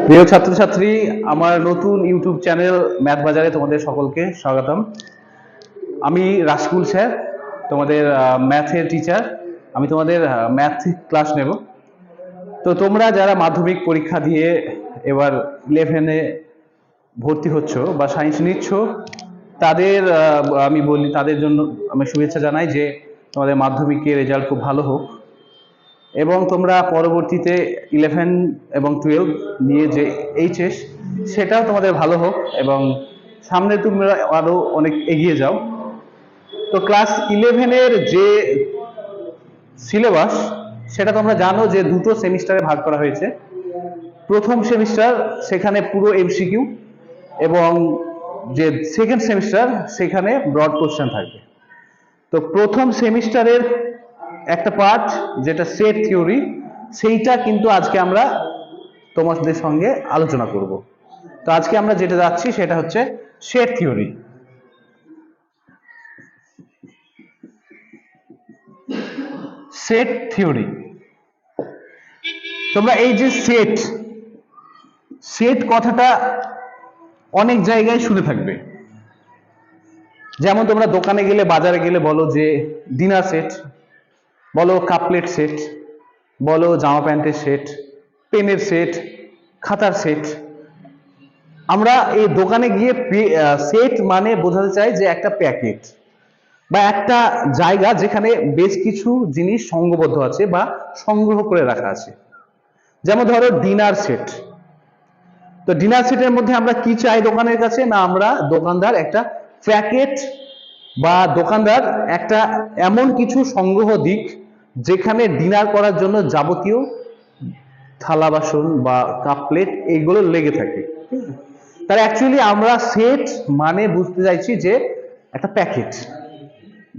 প্রিয় ছাত্রছাত্রী, আমার নতুন ইউটিউব চ্যানেল ম্যাথ বাজারে তোমাদের সকলকে স্বাগতম। আমি রাশকুল স্যার, তোমাদের ম্যাথের টিচার। আমি তোমাদের ম্যাথ ক্লাস নেব। তো তোমরা যারা মাধ্যমিক পরীক্ষা দিয়ে এবার 11-এ ভর্তি হচ্ছ বা সায়েন্স নিচ্ছ, তাদের আমি বলি, তাদের জন্য আমি শুভেচ্ছা জানাই যে তোমাদের মাধ্যমিকের রেজাল্ট খুব ভালো হোক এবং তোমরা পরবর্তীতে 11 এবং 12 নিয়ে যে এইচএস, সেটাও তোমাদের ভালো হোক এবং সামনে তোমরা আরো অনেক এগিয়ে যাও। তো ক্লাস 11-এর যে সিলেবাস, সেটা তোমরা জানো যে দুটো সেমিস্টারে ভাগ করা হয়েছে। প্রথম সেমিস্টার, সেখানে পুরো এমসিকিউ, এবং যে সেকেন্ড সেমিস্টার, সেখানে ব্রড কোশ্চেন থাকবে। তো প্রথম সেমিস্টারের একটা পার্ট যেটা সেট থিওরি, সেইটা কিন্তু আজকে আমরা তোমাদের সঙ্গে আলোচনা করব। তো আজকে আমরা যেটা যাচ্ছি সেটা হচ্ছে সেট থিওরি। সেট থিওরি, তোমরা এই যে সেট সেট কথাটা অনেক জায়গায় শুনে থাকবে। যেমন তোমরা দোকানে গেলে, বাজারে গেলে বলো যে ডিনার সেট, বলো কাপলেট সেট, বলো জামা প্যান্টের সেট, পেনের সেট, খাতার সেট। আমরা এই দোকানে গিয়ে সেট মানে বোঝাতে চাই যে একটা প্যাকেট বা একটা জায়গা যেখানে বেশ কিছু জিনিস সংঘবদ্ধ আছে বা সংগ্রহ করে রাখা আছে। যেমন ধরো ডিনার সেট। তো ডিনার সেটের মধ্যে আমরা কি চাই দোকানের কাছে? না, আমরা দোকানদার একটা প্যাকেট বা দোকানদার একটা এমন কিছু সংগ্রহ দিক যেখানে ডিনার করার জন্য যাবতীয় থালা বাসন বা কাপ প্লেট এইগুলো লেগে থাকে। তার অ্যাকচুয়ালি আমরা সেট মানে বুঝতে চাইছি যে একটা প্যাকেট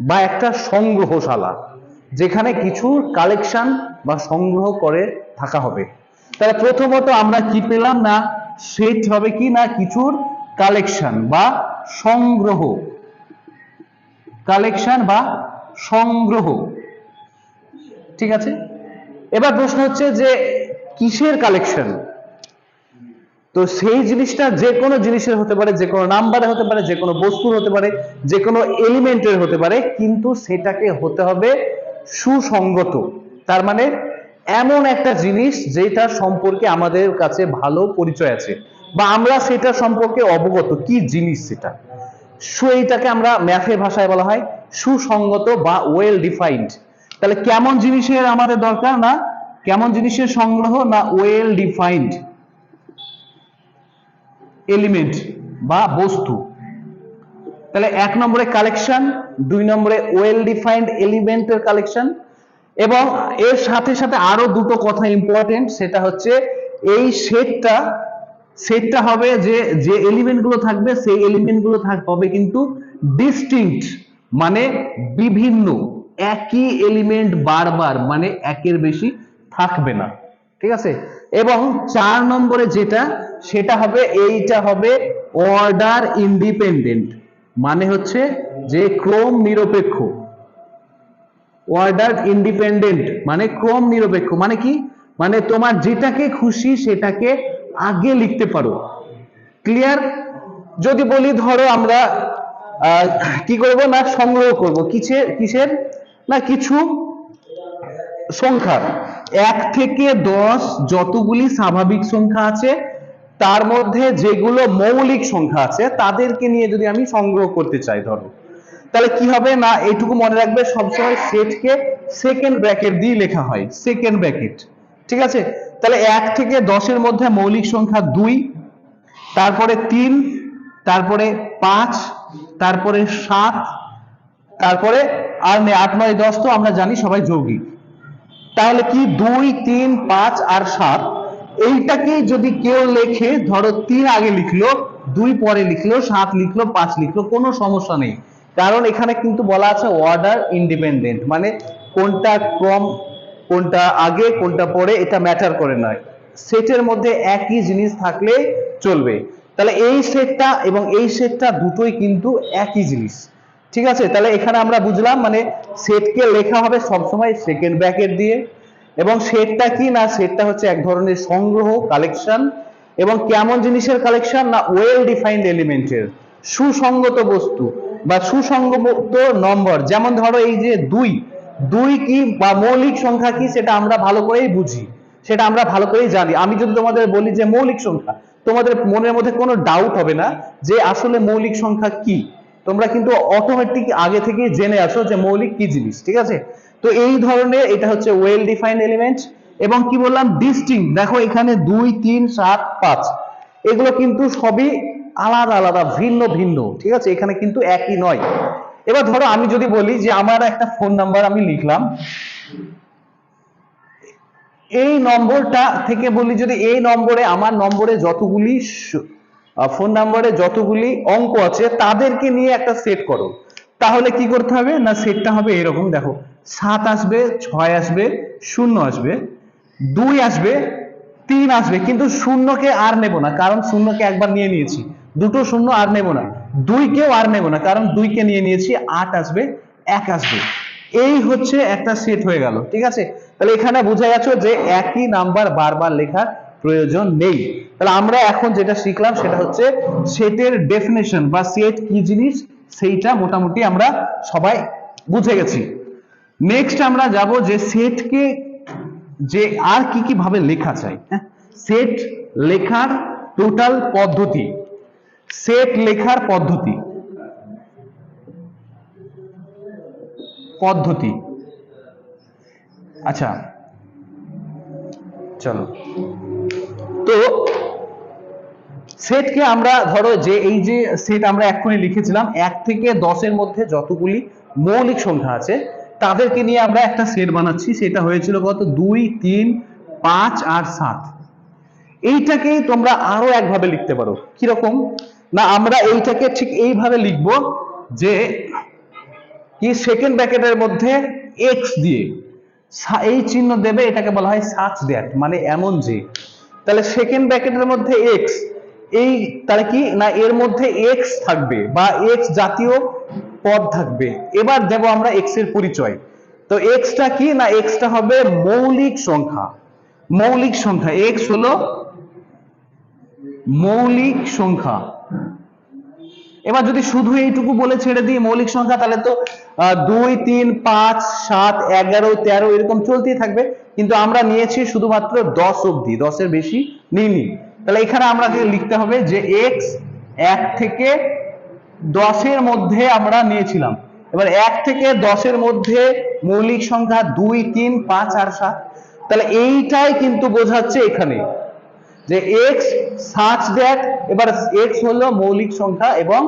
বা একটা সংগ্রহশালা, যেখানে কিছু কালেকশন বা সংগ্রহ করে থাকা হবে। তাহলে প্রথমত আমরা কি পেলাম? না, সেট হবে কি না কিছুর কালেকশন বা সংগ্রহ, কালেকশন বা সংগ্রহ। ঠিক আছে, এবার প্রশ্ন হচ্ছে যে কিসের কালেকশন? তো সেই জিনিসটা যে কোনো জিনিসের হতে পারে, যে কোনো নাম্বারে হতে পারে, যে কোনো বস্তুর হতে পারে, যে কোনো এলিমেন্টের হতে পারে, কিন্তু সেটাকে হতে হবে সুসংগত। তার মানে এমন একটা জিনিস যেটা সম্পর্কে আমাদের কাছে ভালো পরিচয় আছে বা আমরা সেটা সম্পর্কে অবগত, কি জিনিস সেটা। এইটাকে আমরা ম্যাথের ভাষায় বলা হয় সুসংগত বা ওয়েল ডিফাইন্ড। তাহলে কেমন জিনিসের আমাদের দরকার? না কেমন জিনিসের সংগ্রহ, না ওয়েল ডিফাইন্ড এলিমেন্ট বা বস্তু। তাহলে 1 নম্বরে কালেকশন, 2 নম্বরে ওয়েল ডিফাইন্ড এলিমেন্টের কালেকশন। এবং এর সাথে সাথে আরো দুটো কথা ইম্পর্টেন্ট, সেটা হচ্ছে এই সেটটা হবে যে যে এলিমেন্ট গুলো থাকবে, সেই এলিমেন্ট গুলো হবে কিন্তু ডিস্টিংক্ট, মানে বিভিন্ন। একই এলিমেন্ট বারবার, মানে একের বেশি থাকবে না। ঠিক আছে। এবং 4 নম্বরে যেটা, সেটা হবে, এইটা হবে অর্ডার ইন্ডিপেন্ডেন্ট, মানে হচ্ছে যে ক্রম নিরপেক্ষ। অর্ডার ইন্ডিপেন্ডেন্ট মানে ক্রম নিরপেক্ষ, মানে কি? মানে তোমার যেটাকে খুশি সেটাকে আগে লিখতে পারো। ক্লিয়ার? যদি বলি ধরো আমরা কি করব? না সংগ্রহ করব কিসের? না কিছু সংখ্যা। 1 থেকে 10 যতগুলি স্বাভাবিক সংখ্যা আছে, তার মধ্যে যেগুলো মৌলিক সংখ্যা আছে তাদেরকে নিয়ে যদি আমি সংগ্রহ করতে চাই, ধরো, তাহলে কি হবে? না এইটুকু মনে রাখবে, সবসময় সেটকে সেকেন্ড ব্র্যাকেট দিয়ে লেখা হয়, সেকেন্ড ব্র্যাকেট। ঠিক আছে। তাহলে 1 থেকে 10-এর মধ্যে মৌলিক সংখ্যা 2, তারপরে 3, তারপরে 5, তারপরে 7, তারপরে আর 8, 9, 10 তো আমরা জানি সবাই যৌগিক। তাহলে কি 2, 3, 5 আর 7, এইটাকে যদি কেউ লেখে, ধরো 3 আগে লিখলো, 2 পরে লিখলো, 7 লিখলো, 5 লিখলো, কোনো সমস্যা নেই। কারণ এখানে কিন্তু বলা আছে অর্ডার ইন্ডিপেন্ডেন্ট, মানে কোনটা ক্রম, কোনটা আগে কোনটা পরে, এটা ম্যাটার করে না। সেটের মধ্যে একই জিনিস থাকলে চলবে। তাহলে এই সেটটা এবং এই সেটটা দুটোই কিন্তু একই জিনিস। ঠিক আছে। তাহলে এখানে আমরা বুঝলাম, মানে সেটকে লেখা হবে সবসময় সেকেন্ড ব্র্যাকেট দিয়ে। এবং সেটটা কি? না সেটটা হচ্ছে এক ধরনের সংগ্রহ, কালেকশন। এবং কেমন জিনিসের কালেকশন, না ওয়েল ডিফাইন্ড এলিমেন্টের, সুসংগত বস্তু বা সুসংগত নম্বর। যেমন ধরো এই যে দুই, দুই কি বা মৌলিক সংখ্যা কি সেটা আমরা ভালো করেই বুঝি, সেটা আমরা ভালো করেই জানি। আমি যদি তোমাদের বলি যে মৌলিক সংখ্যা, তোমাদের মনের মধ্যে কোনো ডাউট হবে না যে আসলে মৌলিক সংখ্যা কি, তোমরা কিন্তু অটোমেটিক আগে থেকে জেনে আসো যে মৌলিক কি জিনিস, ঠিক আছে। তো এই ধরনের এটা হচ্ছে ওয়েল ডিফাইন্ড এলিমেন্ট। এবং কি বললাম, ডিস্টিংক্ট, দেখো এখানে 2 3 7 5 এগুলো কিন্তু সবই আলাদা আলাদা, ভিন্ন ভিন্ন, ঠিক আছে, এখানে কিন্তু একই নয়। এবার ধরো আমি যদি বলি যে আমার একটা ফোন নাম্বার আমি লিখলাম, এই নম্বরটা থেকে বলি যদি এই নম্বরে, আমার নম্বরে যতগুলি ফোন নম্বরে যতগুলি অঙ্ক আছে তাদেরকে নিয়ে একটা সেট করো, তাহলে কি করতে হবে না, সেটটা হবে এরকম, দেখো 7 আসবে, 6 আসবে, 0 আসবে, 2 আসবে, 3 আসবে, কিন্তু শূন্যকে আর নেব না কারণ শূন্যকে একবার নিয়ে নিয়েছি, দুটো শূন্য আর নেব না, 2 কেও আর নেব না কারণ 2 কে নিয়ে নিয়েছি, 8 আসবে, 1 আসবে। এই হচ্ছে একটা সেট হয়ে গেল, ঠিক আছে। তাহলে এখানে বোঝা যাচ্ছে যে একই নাম্বার বারবার লেখার প্রয়োজন নেই। তাহলে আমরা এখন যেটা শিখলাম সেটা হচ্ছে সেটের ডেফিনেশন বা সেট কি জিনিস সেইটা মোটামুটি আমরা সবাই বুঝে গেছি। নেক্সট আমরা যাব যে সেটকে যে আর কি কি ভাবে লেখা যায়, সেট লেখার টোটাল পদ্ধতি, সেট লেখার পদ্ধতি পদ্ধতি আচ্ছা চলো, তো সেটকে আমরা ধরো যে এই যে সেট আমরা এক্ষুনি লিখেছিলাম 1 থেকে 10 এর মধ্যে যতগুলি মৌলিক সংখ্যা আছে তাদেরকে নিয়ে আমরা একটা সেট বানাচ্ছি, সেটা হয়েছিল কত, 2 3 5 আর 7। এইটাকে তোমরা আরো একভাবে লিখতে পারো, কিরকম না, আমরা এইটাকে ঠিক এইভাবে লিখবো যে কি সেকেন্ড ব্র্যাকেটের মধ্যে এক্স দিয়ে এই চিহ্ন দেবে, এটাকে বলা হয় সাচ দ্যাট, মানে এমন যে। তাহলে সেকেন্ড ব্র্যাকেটের মধ্যে এক্স, এই তাহলে কি না এর মধ্যে এক্স থাকবে বা এক্স জাতীয় পদ থাকবে। এবার দেব আমরা এক্স এর পরিচয়, তো এক্সটা কি না, এক্সটা হবে মৌলিক সংখ্যা, মৌলিক সংখ্যা, এক্স হলো মৌলিক সংখ্যা। এবার যদি শুধু এইটুকু বলে ছেড়ে দিই মৌলিক সংখ্যা, তাহলে তো 2 3 5 7 11 13 এরকম চলতেই থাকবে, কিন্তু আমরা নিয়েছি শুধুমাত্র 10 অবধি, 10 এর বেশি নিইনি। তাহলে এখানে আমরা লিখতে হবে যে x 1 থেকে 10 এর মধ্যে আমরা নিয়েছিলাম। এবার 1 থেকে 10 এর মধ্যে মৌলিক সংখ্যা 2 3 5 আর 7, তাহলে এইটাই কিন্তু বোঝাচ্ছে এখানে যে x such that, এবার x হলো মৌলিক সংখ্যা এবং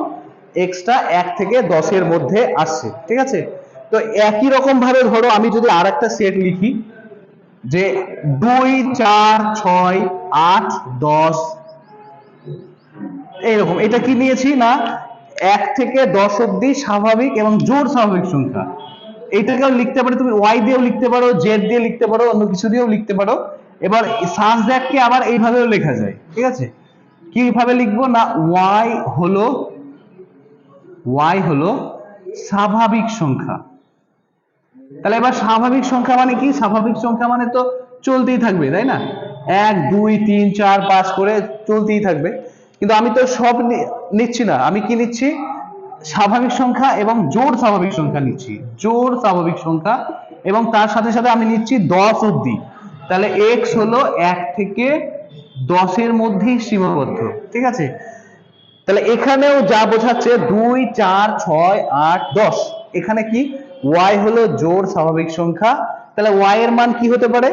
x টা 1 থেকে 10 এর মধ্যে আসছে, ঠিক আছে। তো একই রকম ভাবে ধরো আমি যদি আরেকটা সেট লিখি যে 2 4 6 8 10, এইরকম, এটা কি নিয়েছি না 1 থেকে 10 অবধি স্বাভাবিক এবং জোড় স্বাভাবিক সংখ্যা। এইটাকেও লিখতে পারো তুমি y দিয়েও লিখতে পারো, z দিয়ে লিখতে পারো, অন্য কিছু দিয়েও লিখতে পারো। এবার সাজ দ্যাটকে আবার এইভাবেও লেখা যায়, ঠিক আছে। কিভাবে লিখবো না, y হলো স্বাভাবিক সংখ্যা। তাহলে এবার স্বাভাবিক সংখ্যা মানে কি, স্বাভাবিক সংখ্যা মানে তো চলতেই থাকবে, তাই না, 1 2 3 4 5 করে চলতেই থাকবে। কিন্তু আমি তো সব নিচ্ছি না, আমি কি নিচ্ছি, স্বাভাবিক সংখ্যা এবং জোড় স্বাভাবিক সংখ্যা নিচ্ছি, জোড় স্বাভাবিক সংখ্যা, এবং তার সাথে সাথে আমি নিচ্ছি 10 অবধি। তাহলে x হলো 1 থেকে 10 এর মধ্যেই সীমাবদ্ধ, ঠিক আছে। তাহলে এখানেও যা বোঝাচ্ছে 2 4 6 8 10, এখানে কি y হলো জোড় স্বাভাবিক সংখ্যা, তাহলে y এর মান কি হতে পারে,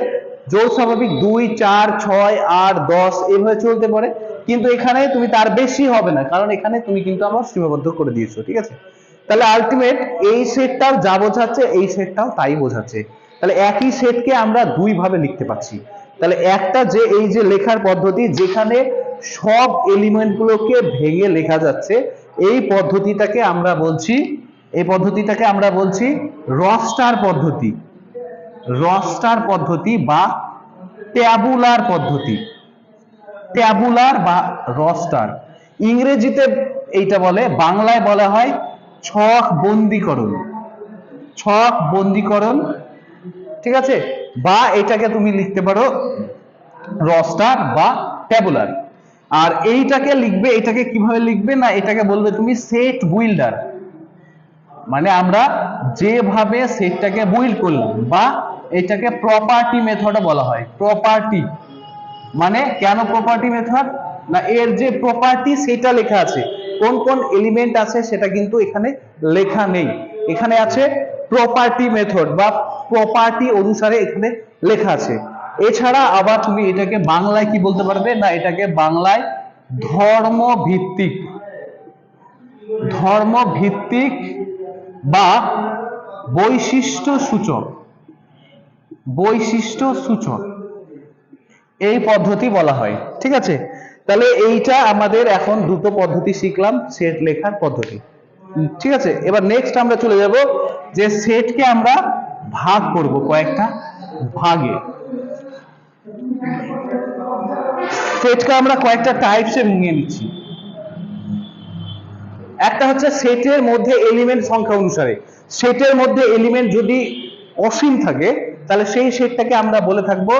জোড় স্বাভাবিক 2 4 6 8 10 এইভাবে চলতে পারে, কিন্তু এখানে তুমি তার বেশি হবে না কারণ এখানে তুমি কিন্তু আমার সীমাবদ্ধ করে দিয়েছো, ঠিক আছে। তাহলে আলটিমেট এই সেটটাও যা বোঝাচ্ছে এই সেটটাও তাই বোঝাচ্ছে। তাহলে একই সেটকে আমরা দুই ভাবে লিখতে পাচ্ছি। তাহলে একটা যে এই যে লেখার পদ্ধতি যেখানে সব এলিমেন্ট গুলোকে ভেঙে লেখা যাচ্ছে, এই পদ্ধতিটাকে আমরা বলছি, এই পদ্ধতিটাকে আমরা বলছি রস্টার পদ্ধতি, রস্টার পদ্ধতি বা ট্যাবুলার পদ্ধতি, ট্যাবুলার বা রস্টার। ইংরেজিতে এইটা বলে, বাংলায় বলা হয় ছক বন্দীকরণ, ছক বন্দীকরণ, ঠিক আছে। বা এটাকে তুমি লিখতে পারো রস্টার বা ট্যাবুলার। আর এইটাকে লিখবে, এটাকে কিভাবে লিখবে না, এটাকে বলবে তুমি সেট বিল্ডার। মানে আমরা যেভাবে সেটটাকে বিল্ড করলাম, বা এটাকে প্রপার্টি মেথড বলা হয়। প্রপার্টি মানে কেন প্রপার্টি মেথড না, এর যে প্রপার্টি সেটা লেখা আছে, কোন কোন এলিমেন্ট আছে সেটা কিন্তু এখানে লেখা নেই, এখানে আছে প্রপার্টি মেথড বা প্রপার্টি অনুসারে এখানে লেখা আছে। এছাড়া আবার তুমি এটাকে বাংলায় কি বলতে পারবে না, এটাকে বাংলায় ধর্ম ভিত্তিক, ধর্ম ভিত্তিক বা বৈশিষ্ট্য সূচক, বৈশিষ্ট্য সূচক এই পদ্ধতি বলা হয়। ঠিক আছে, তাহলে এইটা আমাদের এখন দুটো পদ্ধতি শিখলাম সেট লেখার পদ্ধতি। ঠিক আছে, এবার নেক্সট আমরা চলে যাব যে সেটকে আমরা ভাগ করব কয়েকটা ভাগে। সেটকে আমরা কয়েকটা টাইপসে ভেঙে নিচ্ছি। একটা হচ্ছে সেটের মধ্যে এলিমেন্ট সংখ্যা অনুসারে, সেটের মধ্যে এলিমেন্ট যদি অসীম থাকে তাহলে সেই সেটটাকে আমরা বলে থাকবো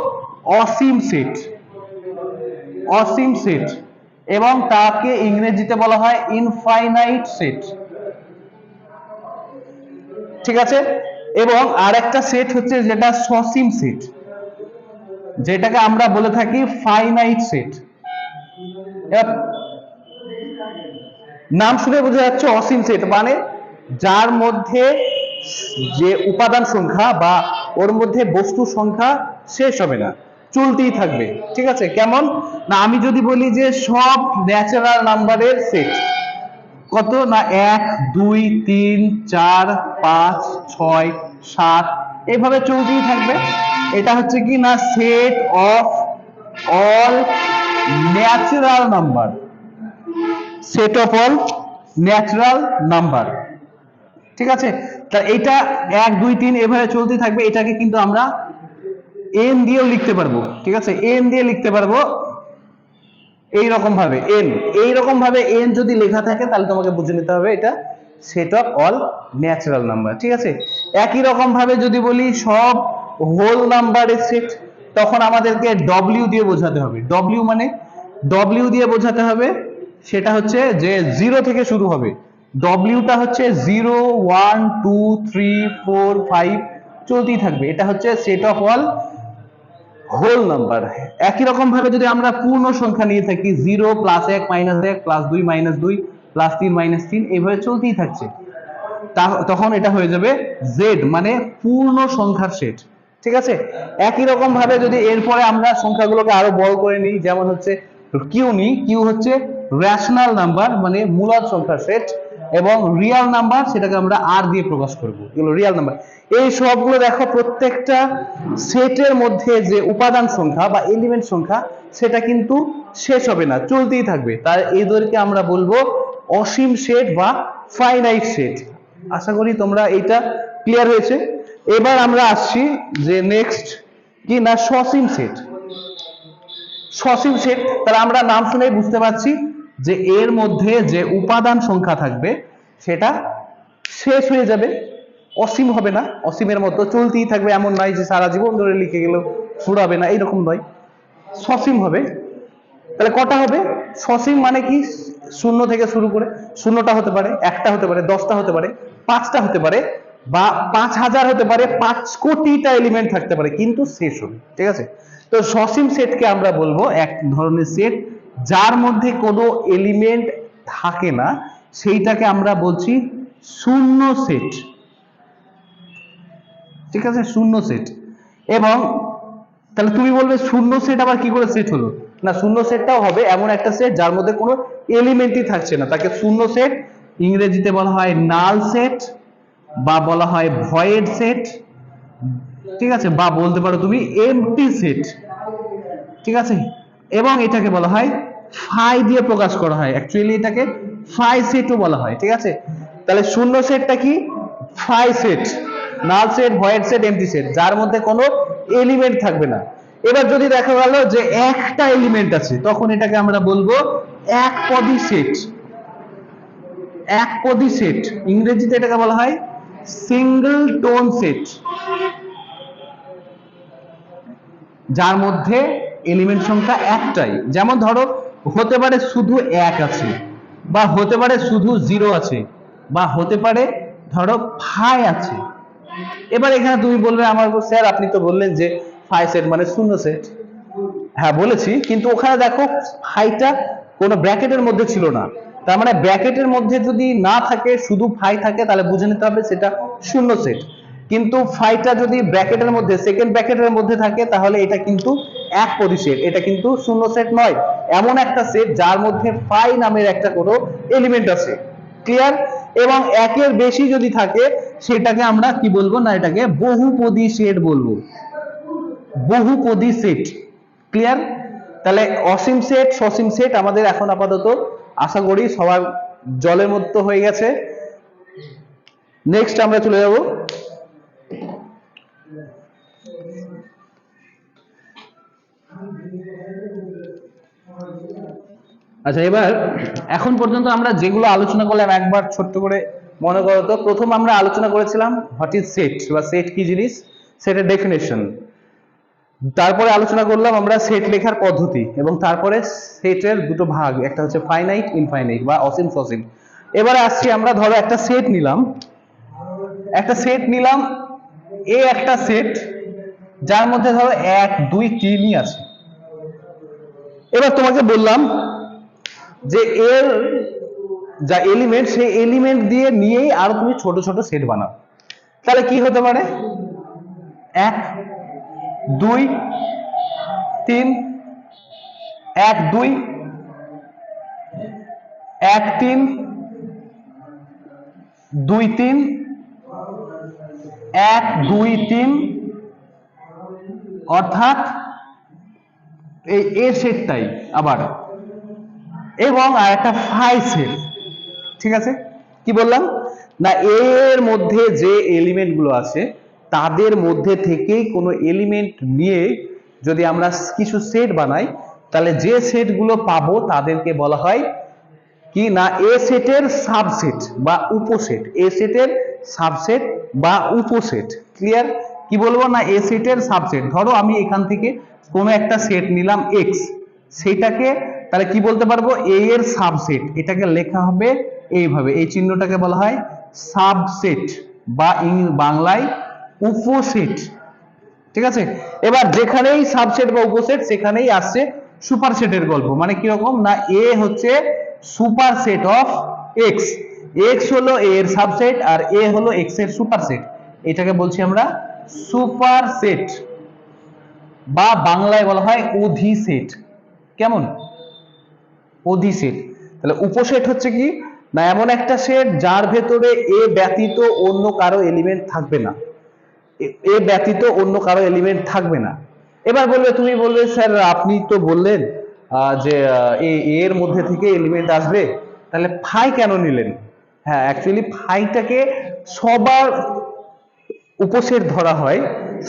অসীম সেট, অসীম সেট, এবং তাকে ইংরেজিতে বলা হয় ইনফাইনাইট সেট। ঠিক আছে, এবং আরেকটা সেট হচ্ছে যেটা সসীম সেট, যেটাকে আমরা বলে থাকি ফাইনাইট সেট। নাম শুনে বোঝা যাচ্ছে অসীম সেট মানে যার মধ্যে যে উপাদান সংখ্যা বা ওর মধ্যে বস্তু সংখ্যা শেষ হবে না, চলতেই থাকবে। ঠিক আছে, কেমন না, আমি যদি বলি যে সব ন্যাচারাল নাম্বারের সেট কত না 1 2 3 4 5 6 7 এইভাবে চলতেই থাকবে, এটা হচ্ছে কি না set of all natural number, set of all natural number. ঠিক আছে, তা এটা 1 2 3 এভাবে চলতে থাকবে, এটাকে কিন্তু আমরা n দিয়েও লিখতে পারবো। ঠিক আছে, n দিয়ে লিখতে পারবো এইরকম ভাবে, n এইরকম ভাবে n যদি লেখা থাকে তাহলে তোমাকে বুঝে নিতে হবে এটা set of all natural number. ঠিক আছে, একই রকম ভাবে যদি বলি সব হোল নাম্বারের সেট, তখন আমাদেরকে w দিয়ে বোঝাতে হবে। w মানে w দিয়ে বোঝাতে হবে সেটা হচ্ছে যে 0 থেকে শুরু হবে, w টা হচ্ছে 0 1 2 3 4 5 চলতেই থাকবে, এটা হচ্ছে set of all whole number. একই রকম ভাবে যদি আমরা পূর্ণ সংখ্যা নিয়ে থাকি 0 plus 1 minus 1 plus 2 minus 2 plus 3 minus 3 এইভাবে চলতেই থাকছে, তখন এটা হয়ে যাবে জেড মানে পূর্ণ সংখ্যার সেট। ঠিক আছে, একই রকম ভাবে যদি এরপরে আমরা সংখ্যাগুলোকে আরো বড় করে নিই, যেমন হচ্ছে কিউ নিই, কিউ হচ্ছে রেশনাল নাম্বার মানে মূলদ সংখ্যার সেট, এবং রিয়েল নাম্বার সেটাকে আমরা আর দিয়ে প্রকাশ করব, এগুলো রিয়েল নাম্বার। এই সবগুলো দেখো প্রত্যেকটা সেটের মধ্যে যে উপাদান সংখ্যা বা এলিমেন্ট সংখ্যা সেটা কিন্তু শেষ হবে না, চলতেই থাকবে, তাই এদেরকে আমরা বলবো অসীম সেট বা ফাইনাইট সেট। আশা করি তোমরা এটা ক্লিয়ার হয়েছে। এবার আমরা আসছি যে নেক্সট কি না সসীম সেট। সসীম সেট, তাহলে আমরা নাম শুনেই বুঝতে পারছি যে এর মধ্যে যে উপাদান সংখ্যা থাকবে সেটা শেষ হয়ে যাবে, অসীম হবে না, অসীমের মতো চলতেই থাকবে, এমন নয় যে সারা জীবন ধরে লিখে গেলেও ফুরাবে না, এইরকম নয়, সসীম হবে। তাহলে কটা হবে সসীম মানে কি, শূন্য থেকে শুরু করে, শূন্যটা হতে পারে, একটা হতে পারে, 10টা হতে পারে, 5টা হতে পারে, বা 5000 হতে পারে, 5 কোটিটা এলিমেন্ট থাকতে পারে, কিন্তু শেষ হবে। ঠিক আছে, তো সসীম সেটকে আমরা বলবো এক ধরনের সেট যার মধ্যে কোনো এলিমেন্ট থাকে না, সেইটাকে আমরা বলছি শূন্য সেট। ঠিক আছে, শূন্য সেট। এবং তাহলে তুমি বলবে শূন্য সেট আবার কি করে সেট হলো না, শূন্য সেটটাও হবে এমন একটা সেট যার মধ্যে কোনো এলিমেন্টই থাকছে না, তাকে শূন্য সেট, ইংরেজিতে বলা হয় নাল সেট বা বলা হয় ভয়েড সেট। ঠিক আছে, বা বলতে পারো তুমি এমটি সেট। ঠিক আছে, এবং এটাকে বলা হয় ফাই দিয়ে প্রকাশ করা হয়, অ্যাকচুয়ালি এটাকে ফাই সেটও বলা হয়। ঠিক আছে, তাহলে শূন্য সেটটা কি, phi set, null set, void set, empty set, যার মধ্যে কোনো এলিমেন্ট থাকবে না। এবার যদি দেখা গেল যে একটা এলিমেন্ট আছে, তখন এটাকে আমরা বলবো একপদী সেট। একপদী সেট, ইংরেজিতে এটাকে বলা হয় সিঙ্গল টোন সেট, যার মধ্যে এলিমেন্ট সংখ্যা একটাই। যেমন ধরো হতে পারে শুধু এক আছে, বা হতে পারে শুধু জিরো আছে, বা হতে পারে ধরো ফাই আছে। এবার এখানে তুমি বলবে আমার স্যার আপনি তো বললেন যে ফাই সেট মানে শূন্য সেট। হ্যাঁ বলেছি, কিন্তু ওখানে দেখো ফাইটা কোনো ব্র্যাকেটের মধ্যে ছিল না, তার মানে ব্র্যাকেটের মধ্যে যদি না থাকে শুধু ফাই থাকে তাহলে বুঝে নিতে হবে সেটা শূন্য সেট। কিন্তু ফাইটা যদি ব্র্যাকেটের মধ্যে সেকেন্ড ব্র্যাকেটের মধ্যে থাকে তাহলে এটা কিন্তু এক পরিসেট, এটা কিন্তু শূন্য সেট নয়, এমন একটা সেট যার মধ্যে ফাই নামের একটা কোনো এলিমেন্ট আছে। ক্লিয়ার? এবং একের বেশি যদি থাকে সেটাকে আমরা কি বলবো, না এটাকে বহুপদী সেট বলবো, বহুপদী সেট। ক্লিয়ার? তাহলে অসীম সেট সসীম সেট আমাদের এখন আপাতত আশা করি সবার জলের মতো হয়ে গেছে। নেক্সট আমরা চলে যাব আচ্ছা, এবার এখন পর্যন্ত আমরা যেগুলো আলোচনা করলাম একবার ছোট্ট করে মনে করো তো। প্রথম আমরা আলোচনা করেছিলাম হোয়াট ইজ সেট বা সেট কি জিনিস, সেটের ডেফিনেশন। তারপরে আলোচনা করলাম আমরা সেট লেখার পদ্ধতি, এবং তারপরে সেটের দুটো ভাগ, একটা হচ্ছে ফাইনাইট ইনফাইনাইট বা অসীম সসীম। এবারে আসছি আমরা, ধরো একটা সেট নিলাম, এ একটা সেট যার মধ্যে ধরো 1 2 3ই আছে। এবার তোমাকে বললাম যে এর যা এলিমেন্ট সেই এলিমেন্ট দিয়ে নিয়েই আরো তুমি ছোট ছোট সেট বানাও। তাহলে কি হতে পারে, 1 2 3, 1 2 1 3 2 3 1 2 3, অর্থাৎ এই এ সেটটাই আবার, এবং আর একটা ফাই সেট। ঠিক আছে? কি বললাম না, এর মধ্যে যে এলিমেন্ট গুলো আছে তাদের মধ্যে থেকেই কোনো এলিমেন্ট নিয়ে যদি আমরা কিছু সেট বানাই তাহলে যে সেট গুলো পাবো তাদেরকে বলা হয় কি না এ সেটের সাবসেট বা উপসেট, এ সেটের সাবসেট বা উপসেট। ক্লিয়ার? কি বলবো না এ সেটের সাবসেট। ধরো আমি এখান থেকে কোনো একটা সেট নিলাম এক্স, সেটাকে তাহলে কি বলতে পারবো, এ এর সাবসেট, এটাকে লেখা হবে এইভাবে, এই চিহ্নটাকে বলা হয় সাবসেট বা বাংলায় উপসেট। ঠিক আছে? এবার যেখানেই সাবসেট বা উপসেট সেখানেই আসছে সুপারসেটের গল্প। মানে কি রকম না এ হচ্ছে সুপারসেট অফ এক্স, এক্স হলো এ এর সাবসেট আর এ হলো এক্স এর সুপারসেট, এটাকে বলছি আমরা সুপারসেট বা বাংলায় বলা হয় অধিসেট। কেমন? অধিসেট। তাহলে উপসেট হচ্ছে কি না এমন একটা সেট যার ভেতরে এ ব্যতীত অন্য কারো এলিমেন্ট থাকবে না, এ ব্যতীত অন্য কারো এলিমেন্ট থাকবে না। এবার বলবে, তুমি বলবে স্যার আপনি তো বললেন যে এর মধ্যে থেকে এলিমেন্ট আসবে, তাহলে ফাই কেন নিলেন? হ্যাঁ, অ্যাকচুয়ালি ফাইটাকে সবার উপসেট ধরা হয়,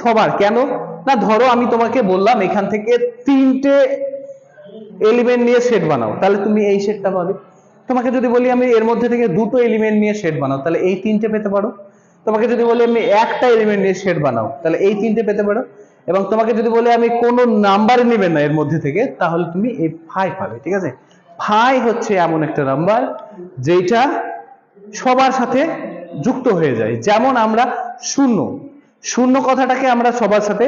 সবার। কেন না, ধরো আমি তোমাকে বললাম এখান থেকে 3টে এলিমেন্ট নিয়ে সেট বানাও, তাহলে তুমি এই সেটটা পাবে। তোমাকে যদি বলি আমি এর মধ্যে থেকে 2টো এলিমেন্ট নিয়ে সেট বানাও, তাহলে এই 3টে পেতে পারো। তোমাকে যদি বলি আমি একটা এলিমেন্ট নিয়ে সেট বানাও, তাহলে এই 3টে পেতে পারো। এবং তোমাকে যদি বলি আমি কোনো নাম্বার নেবে না এর মধ্যে থেকে, তাহলে তুমি এই ফাই পাবে। ঠিক আছে? ফাই হচ্ছে এমন একটা নাম্বার যেটা সবার সাথে যুক্ত হয়ে যায়। যেমন আমরা শূন্য, শূন্য কথাটাকে আমরা সবার সাথে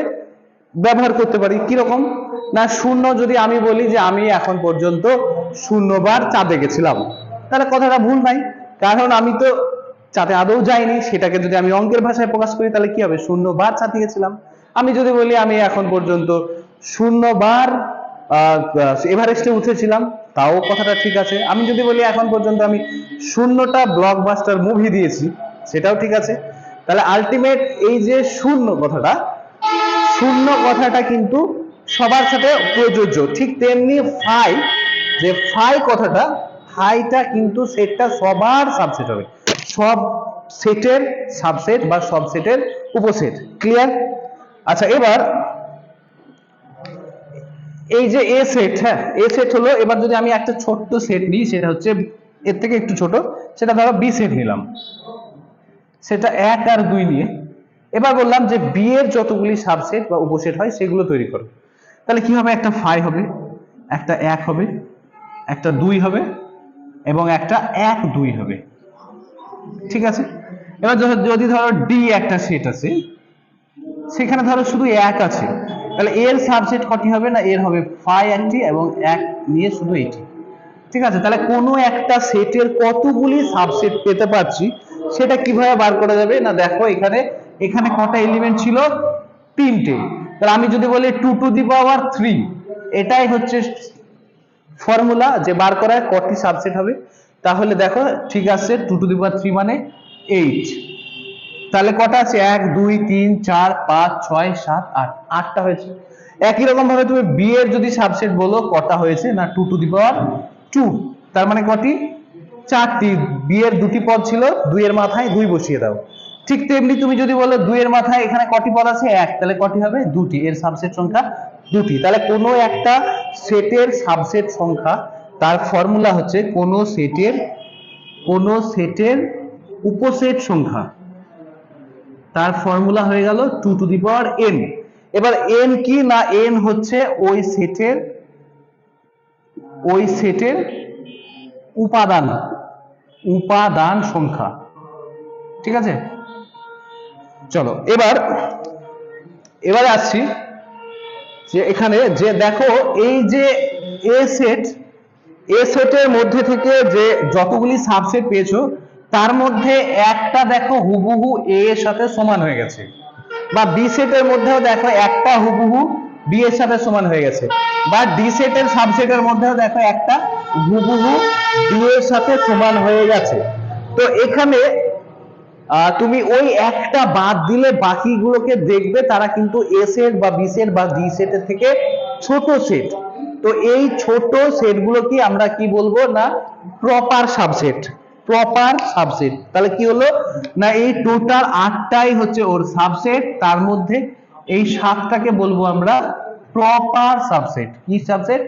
ব্যবহার করতে পারি। কিরকম না, শূন্য যদি আমি বলি যে আমি এখন পর্যন্ত 0 বার চাঁদে গেছিলাম, তাহলে কথাটা ভুল নাই, কারণ আমি তো চাঁদে আদৌ যাইনি। সেটাকে যদি আমি অঙ্কের ভাষায় প্রকাশ করি তাহলে কি হবে, 0 বার চাঁদে গেছিলাম। আমি যদি বলি আমি এখন পর্যন্ত 0 বার এভারেস্টে উঠেছিলাম, তাও কথাটা ঠিক আছে। আমি যদি বলি এখন পর্যন্ত আমি 0টা ব্লকবাস্টার মুভি দিয়েছি, সেটাও ঠিক আছে। তাহলে আলটিমেট এই যে শূন্য কথাটা, শূন্য কথাটা কিন্তু সবার সাথে প্রযোজ্য। ঠিক তেমনি ফাই, যে ফাই কথাটা, ফাইটা কিন্তু সেটটা সবার সাবসেট হবে, সব সেটের সাবসেট বা সব সেটের উপসেট। ক্লিয়ার? আচ্ছা, এবার এই যে এ সেট, হ্যাঁ এ সেট হলো। এবার যদি আমি একটা ছোট্ট সেট নিই, সেটা হচ্ছে এর থেকে একটু ছোট, সেটা ধরো বি সেট নিলাম, সেটা 1 আর 2 নিয়ে। এবার বললাম যে বি এর যতগুলি সাবসেট বা উপসেট হয় সেগুলো তৈরি করো। তাহলে কি হবে, একটা ফাই হবে, একটা 1 হবে, একটা 2 হবে এবং একটা 1 2 হবে, ঠিক আছে। এবার যদি ধরো ডি একটা সেট আছে, সেখানে ধরো শুধু 1 আছে, তাহলে এর সাবসেট কটি হবে? না এর হবে 5 একটি এবং 1 নিয়ে শুধু এটি, ঠিক আছে। তাহলে কোনো একটা সেটের কতগুলি সাবসেট পেতে পারছি সেটা কিভাবে বার করা যাবে? না দেখো এখানে এখানে কটা এলিমেন্ট ছিল? 3টে। তাহলে আমি যদি বলি 2 টু দি পাওয়ার 3, এটাই হচ্ছে ফর্মুলা যে বার করার কটি সাবসেট হবে। তাহলে দেখো ঠিক আছে, 2 টু দি পাওয়ার 3 মানে 8। তাহলে কটা আছে? 1 2 3 4 5 6 7 8, 8টা হয়েছে। একই রকম ভাবে তুমি বি এর যদি সাবসেট বলো কটা হয়েছে? না 2 টু দি পাওয়ার 2, তার মানে কটি? 4টি। বি এর দুটি পদ ছিল, 2 এর মাথায় 2 বসিয়ে দাও। ঠিক তেমনি তুমি যদি বলো 2 এর মাথায় এখানে কটি পদ আছে? 1, তাহলে কটি হবে? 2টি। এর সাবসেট সংখ্যা 2টি। তাহলে কোনো একটা সেটের সাবসেট সংখ্যা, তার ফর্মুলা হচ্ছে কোনো সেটের উপসেট সংখ্যা, তার ফর্মুলা হয়ে গেল 2 টু দি পাওয়ার n। এবার n কি? না n হচ্ছে ওই সেটের উপাদান সংখ্যা, ঠিক আছে। চলো এবার আসছি যে এখানে যে দেখো এই যে এ সেটের মধ্যে থেকে যে যতগুলি সাবসেট পেয়েছো তার মধ্যে একটা দেখো হুবহু এ এর সাথে সমান হয়ে গেছে, বা বি সেটের মধ্যেও দেখো একটা হুবহু বি এর সাথে সমান হয়ে গেছে, বা ডি সেটের সাবসেটের মধ্যেও দেখো একটা হুবহু ডি এর সাথে সমান হয়ে গেছে। তো এখানে তুমি ওই একটা বাদ দিলে বাকিগুলোকে দেখবে তারা কিন্তু এ সেট বা বি সেট বা ডি সেটের থেকে ছোট সেট। তো এই ছোট সেটগুলো কি আমরা কি বলবো? না প্রপার সাবসেট। তাহলে কি হলো? না এই টোটাল 8টাই হচ্ছে ওর সাবসেট, তার মধ্যে এই 7টাকে বলবো আমরা প্রপার সাবসেট। কি সাবসেট?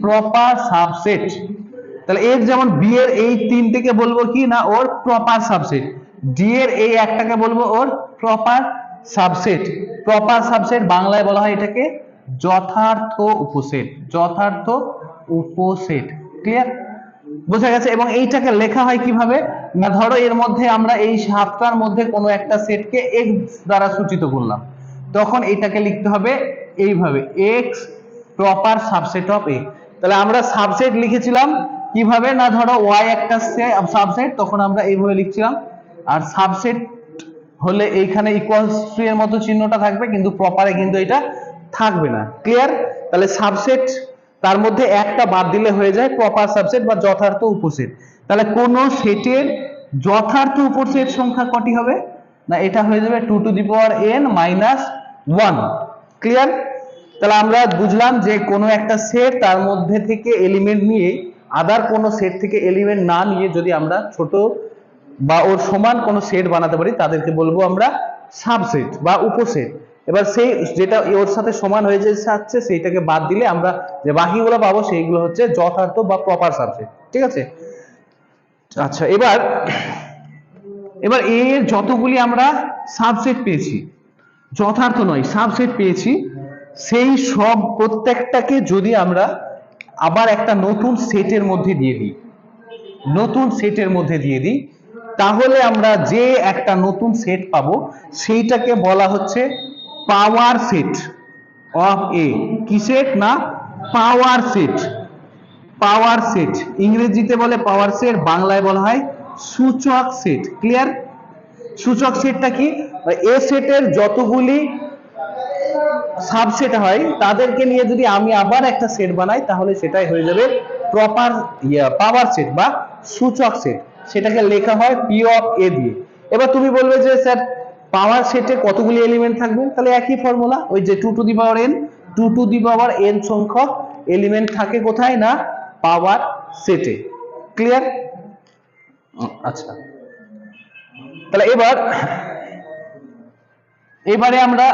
Proper subset. তাহলে এর যেমন বি এর এই 3টিকে বলবো কি? না ওর প্রপার সাবসেট। ডি এর এই একটাকে বলবো ওর প্রপার সাবসেট। প্রপার সাবসেট বাংলায় বলা হয় এটাকে যথার্থ উপসেট। ক্লিয়ার? বোঝা গেছে? এবং এইটাকে লেখা হয় কিভাবে? না ধরো এর মধ্যে আমরা এই 7টার মধ্যে কোনো একটা সেটকে x দ্বারা সূচিত করলাম, তখন এটাকে লিখতে হবে এইভাবে, x proper subset of a। তাহলে আমরা সাবসেট লিখেছিলাম কিভাবে? না ধরো y একটা সাবসেট, তখন আমরা এইভাবে লিখছিলাম, আর সাবসেট হলে এইখানে ইকুয়ালস টু এর মতো চিহ্নটা থাকবে, কিন্তু প্রপারে কিন্তু এটা থাকবে না। ক্লিয়ার? তাহলে সাবসেট তার মধ্যে একটা বাদ দিলে হয়ে যায় প্রপার সাবসেট বা যথার্থ উপসেট। তাহলে কোন সেটের যথার্থ উপসেট সংখ্যা কটি হবে? না এটা হয়ে যাবে 2 to the power n minus 1। Clear? তাহলে আমরা বুঝলাম যে কোনো একটা সেট তার মধ্যে থেকে এলিমেন্ট নিয়ে আদার কোনো সেট থেকে এলিমেন্ট না নিয়ে যদি আমরা ছোট বা ওর সমান কোনো সেট বানাতে পারি তাদেরকে বলবো আমরা সাবসেট বা উপসেট। এবার সেই যেটা ওর সাথে সমান হয়ে যাচ্ছে সেইটাকে বাদ দিলে আমরা যে বাকিগুলো পাবো সেইগুলো হচ্ছে যথার্থ বা প্রপার সাবসেট, ঠিক আছে। আচ্ছা এবার এর যতগুলি আমরা সাবসেট পেয়েছি, যথার্থ নয় সাবসেট পেয়েছি, সেই সব প্রত্যেকটাকে যদি আমরা আবার একটা নতুন সেটের মধ্যে দিয়ে দিই, তাহলে আমরা যে একটা নতুন সেট পাবো সেইটাকে বলা হচ্ছে পাওয়ার সেট অফ এ। কি সেট? না পাওয়ার সেট। ইংরেজিতে বলে পাওয়ার সেট, বাংলায় বলা হয় সূচক সেট। ক্লিয়ার? সূচক সেটটা কি? এ সেটের যতগুলি সাবসেট হয় তাদেরকে নিয়ে যদি আমি আবার একটা সেট বানাই তাহলে সেটাই হয়ে যাবে প্রপার পাওয়ার সেট বা সূচক সেট। সেটাকে লেখা হয় পি অফ এ দিয়ে। এবার তুমি বলবে যে স্যার পাওয়ার সেটে কতগুলি এলিমেন্ট থাকবে? তাহলে একই ফর্মুলা, ওই যে 2 to the power n, 2 to the power n সংখ্যক এলিমেন্ট থাকে কোথায়? না পাওয়ার সেটে। ক্লিয়ার? আচ্ছা তাহলে এবারে আমরা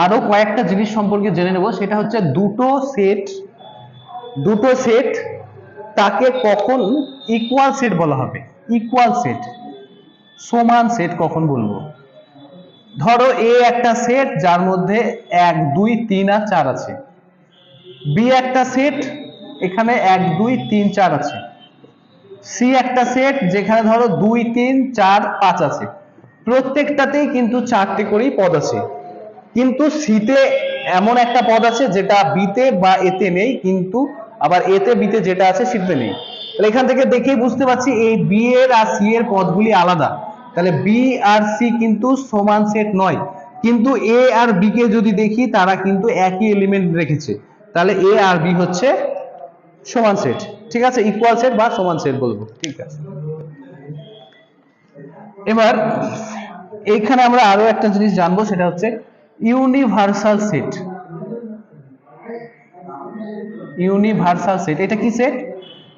আরো কয়েকটা জিনিস সম্পর্কে জেনে নেব। সেটা হচ্ছে দুটো সেট তাকে কখন ইকুয়াল সেট বলা হবে? ইকুয়াল সেট, সমান সেট কখন বলবো? ধরো এ একটা সেট যার মধ্যে 1 2 3 আর 4 আছে, বি একটা সেট এখানে 1 2 3 4 আছে। সি একটা সেট যেখানে ধরো 2 3 4 5 আছে, প্রত্যেকটাতেই কিন্তু 4টে করেই পদ আছে। কিন্তু সিতে এমন একটা পদ আছে যেটা বিতে বা এতে নেই, কিন্তু আবার এতে বিতে যেটা আছে সিতে নেই। তাহলে এখান থেকে দেখেই বুঝতে পারছি এই বি এর আর সি এর পদগুলি আলাদা। তাহলে বি আর সি কিন্তু সমান সেট নয়, কিন্তু এ আর বি কে যদি দেখি তারা কিন্তু একই এলিমেন্ট রেখেছে, তাহলে এ আর বি হচ্ছে সমান সেট। ঠিক আছে, ইকুয়াল সেট বা সমান সেট বলবো। ঠিক আছে, এবার এইখানে আমরা আরো একটা জিনিস জানবো, সেটা হচ্ছে ইউনিভার্সাল সেট। ইউনিভার্সাল সেট এটা কি সেট?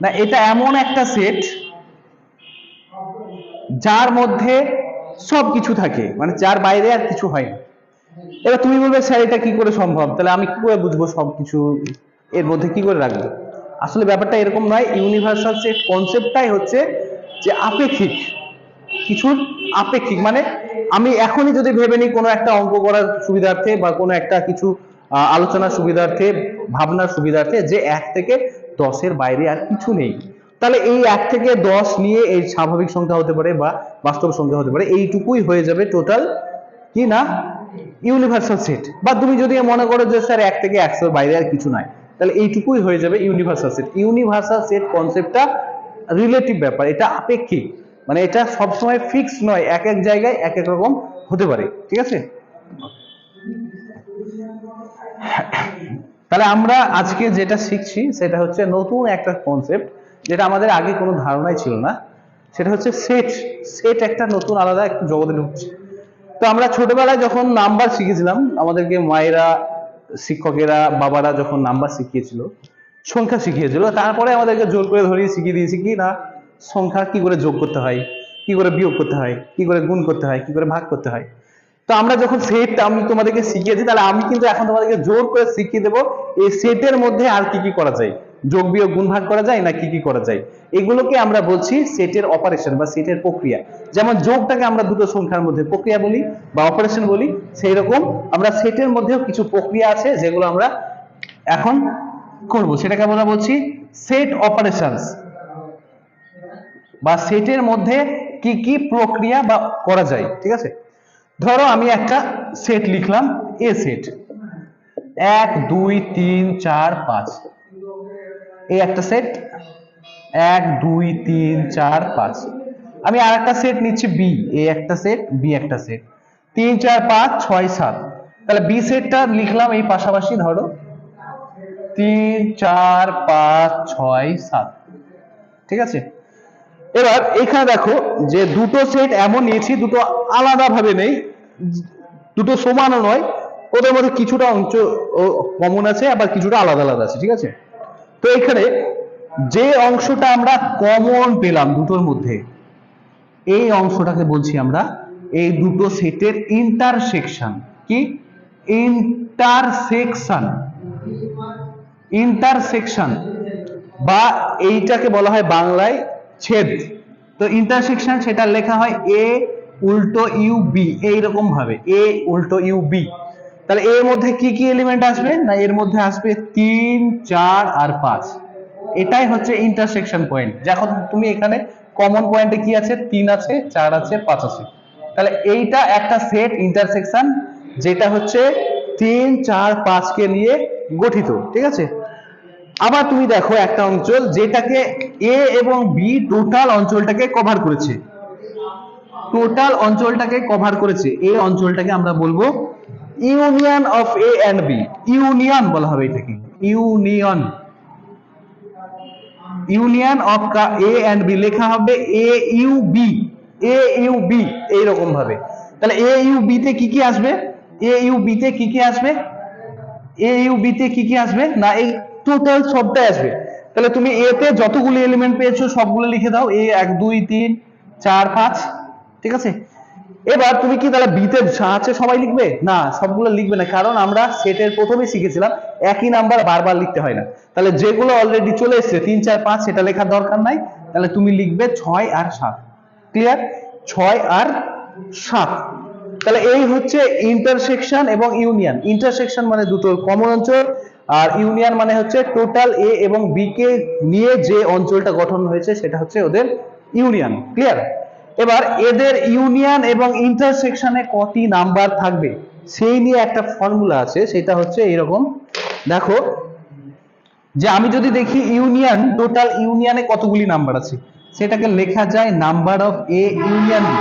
না, এটা এমন একটা সেট যার মধ্যে সবকিছু থাকে, মানে যার বাইরে আর কিছু হয় না। এবার তুমি বলবে স্যার এটা কি করে সম্ভব, তাহলে আমি কি করে বুঝবো সবকিছু এর মধ্যে কি করে রাখবো? আসলে ব্যাপারটা এরকম নয়। ইউনিভার্সাল সেট কনসেপ্টটাই হচ্ছে যে আপেক্ষিক, কিছুর আপেক্ষিক, মানে আমি এখনই যদি ভেবে নিই কোনো একটা অঙ্ক করার সুবিধার্থে বা কোনো একটা কিছু আলোচনার সুবিধার্থে, ভাবনার সুবিধার্থে, যে 1 থেকে 10-এর বাইরে আর কিছু নেই, তাহলে এই 1 থেকে 10 নিয়ে এই স্বাভাবিক সংখ্যা হতে পারে বা বাস্তব সংখ্যা হতে পারে, এইটুকুই হয়ে যাবে টোটাল কি না ইউনিভার্সাল সেট। বা তুমি যদি মনে করো যে স্যার 1 থেকে 100-এর বাইরে আর কিছু নাই, তাহলে এইটুকুই হয়ে যাবে ইউনিভার্সাল সেট। ইউনিভার্সাল সেট কনসেপ্টটা রিলেটিভ ব্যাপার, এটা আপেক্ষিক, মানে এটা সবসময় ফিক্সড নয়, এক এক জায়গায় এক এক রকম হতে পারে। ঠিক আছে, তাহলে আমরা আজকে যেটা শিখছি সেটা হচ্ছে নতুন একটা কনসেপ্ট, যেটা আমাদের আগে কোনো ধারণাই ছিল না। সেটা হচ্ছে সেট। সেট একটা নতুন আলাদা একটা জগতে ঢুকছে। তো আমরা ছোটবেলায় যখন নাম্বার শিখেছিলাম, আমাদেরকে মায়েরা, শিক্ষকেরা, বাবারা যখন নাম্বার শিখিয়েছিল, সংখ্যা শিখিয়েছিল, তারপরে আমাদেরকে জোর করে ধরিয়ে শিখিয়ে দিয়েছে কি না সংখ্যা কি করে যোগ করতে হয়, কি করে বিয়োগ করতে হয়, কি করে গুণ করতে হয়, কি করে ভাগ করতে হয়। তো আমরা যখন সেট আমি তোমাদেরকে শিখিয়েছি, তাহলে আমি কিন্তু এখন তোমাদেরকে জোর করে শিখিয়ে দেবো এই সেটের মধ্যে আর কি কি করা যায়, যোগ বিয়োগ গুণ ভাগ করা যায় না কি কি করা যায়। এগুলোকে আমরা বলছি সেটের অপারেশন বা সেটের প্রক্রিয়া। যেমন যোগটাকে আমরা দুটো সংখ্যার মধ্যে প্রক্রিয়া বলি বা অপারেশন বলি, সেই রকম আমরা সেটের মধ্যেও কিছু প্রক্রিয়া আছে যেগুলো আমরা এখন করব, সেটাকে আমরা বলছি সেট অপারেশনস, বা সেটের মধ্যে কি কি প্রক্রিয়া বা করা যায়। ঠিক আছে, ধরো আমি একটা সেট লিখলাম, এ সেট 1 2 3 4 5, এই একটা সেট 1 2 3 4 5। আমি আর একটা সেট নিচ্ছি বি, এ একটা সেট, বি একটা সেট 3 4 5 6 7। তাহলে বি সেটটা লিখলাম এই পাশাপাশি, ধরো 3 4 5 6 7। ঠিক আছে, এবার এখানে দেখো যে দুটো সেট এমন নিয়েছি, দুটো আলাদা ভাবে নেই, দুটো সমানও নয়, ওদের মধ্যে কিছুটা অংশ কমন আছে, আবার কিছুটা আলাদা আলাদা আছে। ঠিক আছে, তো এখানে যে অংশটা আমরা কমন পেলাম দুটোর মধ্যে, এই অংশটাকে বলছি আমরা এই দুটো সেটের ইন্টারসেকশন। কি ইন্টারসেকশন? ইন্টারসেকশন বা এইটাকে বলা হয় বাংলায় ছেদ। তো ইন্টারসেকশন সেটা লেখা হয় এ উল্টো ইউ বি, এইরকম ভাবে এ উল্টো ইউ বি। তাহলে এর মধ্যে কি কি এলিমেন্ট আসবে, না এর মধ্যে আসবে 3 4 আর 5। এটাই হচ্ছে ইন্টারসেকশন পয়েন্ট। যখন তুমি এখানে কমন পয়েন্টে কি আছে, 3 আছে, 4 আছে, 5 আছে, তাহলে এইটা একটা সেট ইন্টারসেকশন, যেটা হচ্ছে 3 4 5 কে নিয়ে গঠিত। ঠিক আছে, আবার তুমি দেখো একটা অঞ্চল যেটাকে এ এবং বি টোটাল অঞ্চলটাকে কভার করেছে, টোটাল অঞ্চলটাকে কভার করেছে, এই অঞ্চলটাকে আমরা বলবো union of A and B. Union বলা হবে এটাকে, union, union of A and B লেখা হবে A U B, A U B, এইরকম ভাবে। তাহলে এ ইউ বি তে কি কি আসবে, এ ইউ বি তে কি কি আসবে, এ ইউ বি তে কি কি আসবে, না এই টোটাল সবটাই আসবে। তাহলে তুমি এ তে যতগুলো এলিমেন্ট পেয়েছো সবগুলো লিখে দাও, এ 1 2 3 4 5। ঠিক আছে, এবার তুমি কি তাহলে বি তে যা আছে সবাই লিখবে? না, সবগুলো লিখবে না, কারণ আমরা সেটের প্রথমেই শিখেছিলাম একই নাম্বার বারবার লিখতে হয় না। তাহলে যেগুলো অলরেডি চলে এসেছে 3 4 5 সেটা লেখার দরকার নাই, তাহলে তুমি লিখবে 6 আর 7। ক্লিয়ার, 6 আর 7। তাহলে এই হচ্ছে ইন্টারসেকশন এবং ইউনিয়ন। ইন্টারসেকশন মানে দুটোর কমন অঞ্চল, আর ইউনিয়ন মানে হচ্ছে টোটাল এ এবং বি কে নিয়ে যে অঞ্চলটা গঠন হয়েছে সেটা হচ্ছে ওদের ইউনিয়ন। ক্লিয়ার? এবার এদের ইউনিয়ন এবং ইন্টারসেকশনে কটি নাম্বার থাকবে সেই নিয়ে একটা ফর্মুলা আছে, সেটা হচ্ছে এরকম। দেখো যে আমি যদি দেখি ইউনিয়ন, টোটাল ইউনিয়নে কতগুলি নাম্বার আছে, সেটাকে লেখা যায় number of A union B.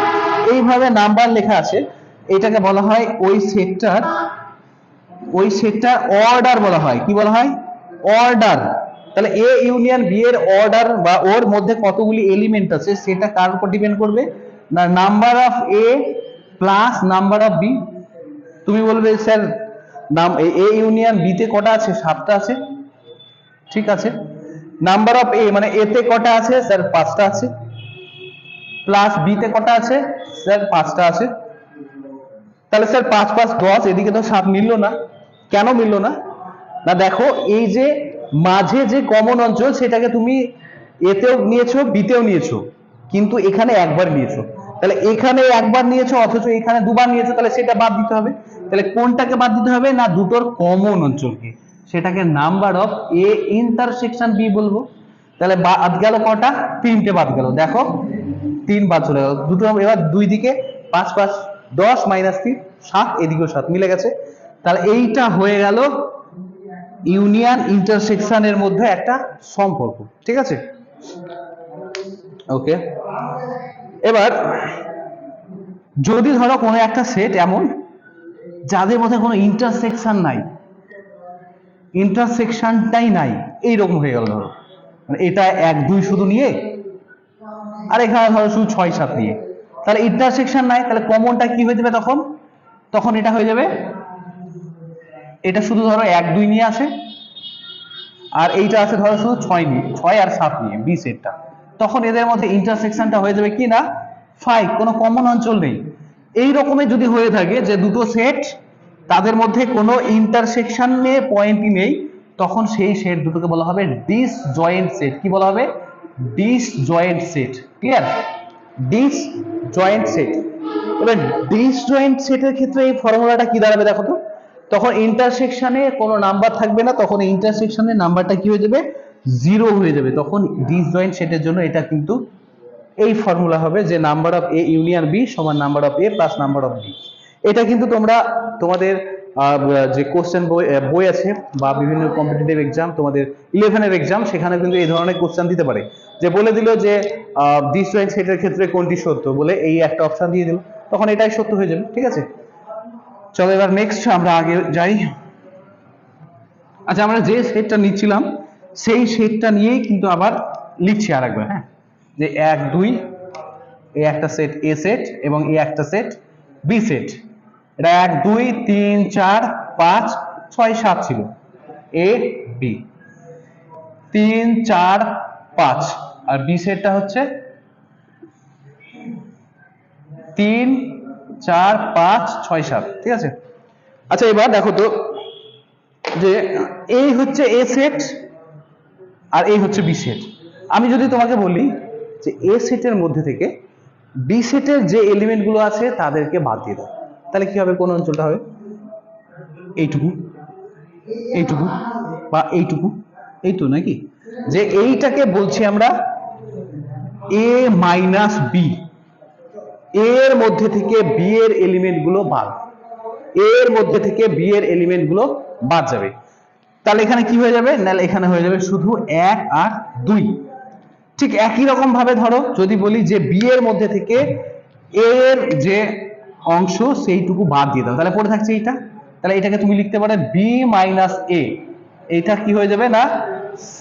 এইভাবে নাম্বার লেখা আছে, এটাকে বলা হয় ওই সেটটার অর্ডার বলা হয়। কি বলা হয়? অর্ডার। তাহলে এ ইউনিয়ন বি এর অর্ডার বা ওর মধ্যে কতগুলি এলিমেন্ট আছে সেটা কার উপর ডিপেন্ড করবে না number of A plus number of B. তুমি বলবে স্যার নাম এ ইউনিয়ন বি তে কটা আছে? 7টা আছে। ঠিক আছে, নাম্বার অফ এ মানে এ তে কটা আছে স্যার? 5টা আছে। প্লাস বি তে কটা আছে স্যার? 5টা আছে। তাহলে স্যার 5 5 10, এদিকে তো 7 মিললো না। কেন মিললো না? না দেখো এই যে মাঝে যে কমন অঞ্চল সেটাকে তুমি এতেও নিয়েছো বিতেও নিয়েছো, কিন্তু এখানে একবার নিয়েছো। তাহলে এখানে একবার নিয়েছো অথচ এখানে দুবার নিয়েছো, তাহলে সেটা বাদ দিতে হবে। তাহলে কোনটাকে বাদ দিতে হবে না দুটোর কমন অঞ্চলকে, সেটাকে number of A intersection B বলবো। তাহলে বাদ গেল কটা? 3টে বাদ গেল। দেখো 3 বাদ চলে গেল দুটো। এবার দুই দিকে 5 5 10 মাইনাস 3 7, এদিকেও 7 মিলে গেছে। তাহলে এইটা হয়ে গেল ইউনিয়ন ইন্টারসেকশনের মধ্যে একটা সম্পর্ক। ঠিক আছে, ওকে। এবার যদি ধরো কোনো একটা সেট এমন যাদের মধ্যে কোনো ইন্টারসেকশনটাই নাই, এইরকম হয়ে গেল। ধরো মানে এটা 1 2 শুধু নিয়ে আর এখানে ধরো শুধু 6 7 নিয়ে, তাহলে ইন্টারসেকশন নাই, তাহলে কমনটা কি হয়ে যাবে তখন? তখন এটা হয়ে যাবে, এটা শুধু ধরো 1 2 নিয়ে আসে আর এইটা আছে ধরো শুধু 6 নিয়ে, 6 আর 7 নিয়ে বি সেটটা। তখন এদের মধ্যে ইন্টারসেকশনটা হয়ে যাবে কি না 5, কোনো কমন অঞ্চল নেই। এই রকমের যদি হয়ে থাকে যে দুটো সেট তাদের মধ্যে কোনো ইন্টারসেকশনে পয়েন্টই নেই, তখন সেই সেট দুটোকে বলা হবে ডিসজয়েন্ট সেট। কি বলা হবে? Disjoint set. Clear? Disjoint set. এবার ডিসজয়েন্ট সেটের ক্ষেত্রে এই ফর্মুলাটা কি দাঁড়াবে দেখো তো। তখন ইন্টারসেকশনে কোনো নাম্বার থাকবে না, তখন ইন্টারসেকশনের নাম্বারটা কি হয়ে যাবে? 0 হয়ে যাবে। তখন ডিসজয়েন্ট সেটের জন্য এটা কিন্তু এই ফর্মুলা হবে যে number of A union B সমান number of A plus number of B. এটা কিন্তু তোমরা তোমাদের যে কোশ্চেন বই আছে বা বিভিন্ন কম্পিটিটিভ এক্সাম, তোমাদের 11 এর এক্সাম, সেখানে কিন্তু এই ধরনের কোশ্চেন দিতে পারে, যে বলে দিল যে ডিসজয়েন্ট সেটের ক্ষেত্রে কোনটি সত্য, বলে এই একটা অপশন দিয়ে দিল, তখন এটাই সত্য হয়ে যাবে। ঠিক আছে, চলো এবার নেক্সট আমরা আগে যাই। আচ্ছা, আমরা যে সেটটা নিচ্ছিলাম সেই সেটটা নিয়েই কিন্তু আবার লিখছি আরেকবার। হ্যাঁ, যে 1 2 এই একটা সেট এ সেট এবং এই একটা সেট বি সেট। এটা 1 2 3 4 5 6 7 ছিল এ বি, 3 4 5, আর বি সেটটা হচ্ছে 3 4 5 6 7। ঠিক আছে, আচ্ছা এবার দেখো তো যে এই হচ্ছে এ সেট আর এই হচ্ছে বি সেট। আমি যদি তোমাকে বলি যে এ সেটের মধ্যে থেকে বি সেটের যে এলিমেন্ট গুলো আছে তাদেরকে বাদ দিয়ে দাও, তাহলে কি হবে? কোন অঞ্চলটা হবে? এইটুকু, এইটুকু বা এইটুকু, এই তো নাকি? যে এইটাকে বলছি আমরা এ মাইনাস বি। এর মধ্যে থেকে বি এর এলিমেন্ট গুলো বাদ, এর মধ্যে থেকে বি এর এলিমেন্ট গুলো বাদ যাবে। তাহলে এখানে কি হয়ে যাবে? না এখানে হয়ে যাবে শুধু 1 আর 2। ঠিক একই রকম ভাবে ধরো যদি বলি যে বি এর মধ্যে থেকে এ এর যে অংশ সেইটুকু বাদ দিয়ে দাও, তাহলে পড়ে থাকছে এইটা। তাহলে এটাকে তুমি লিখতে পারো বি মাইনাস এ। এইটা কি হয়ে যাবে না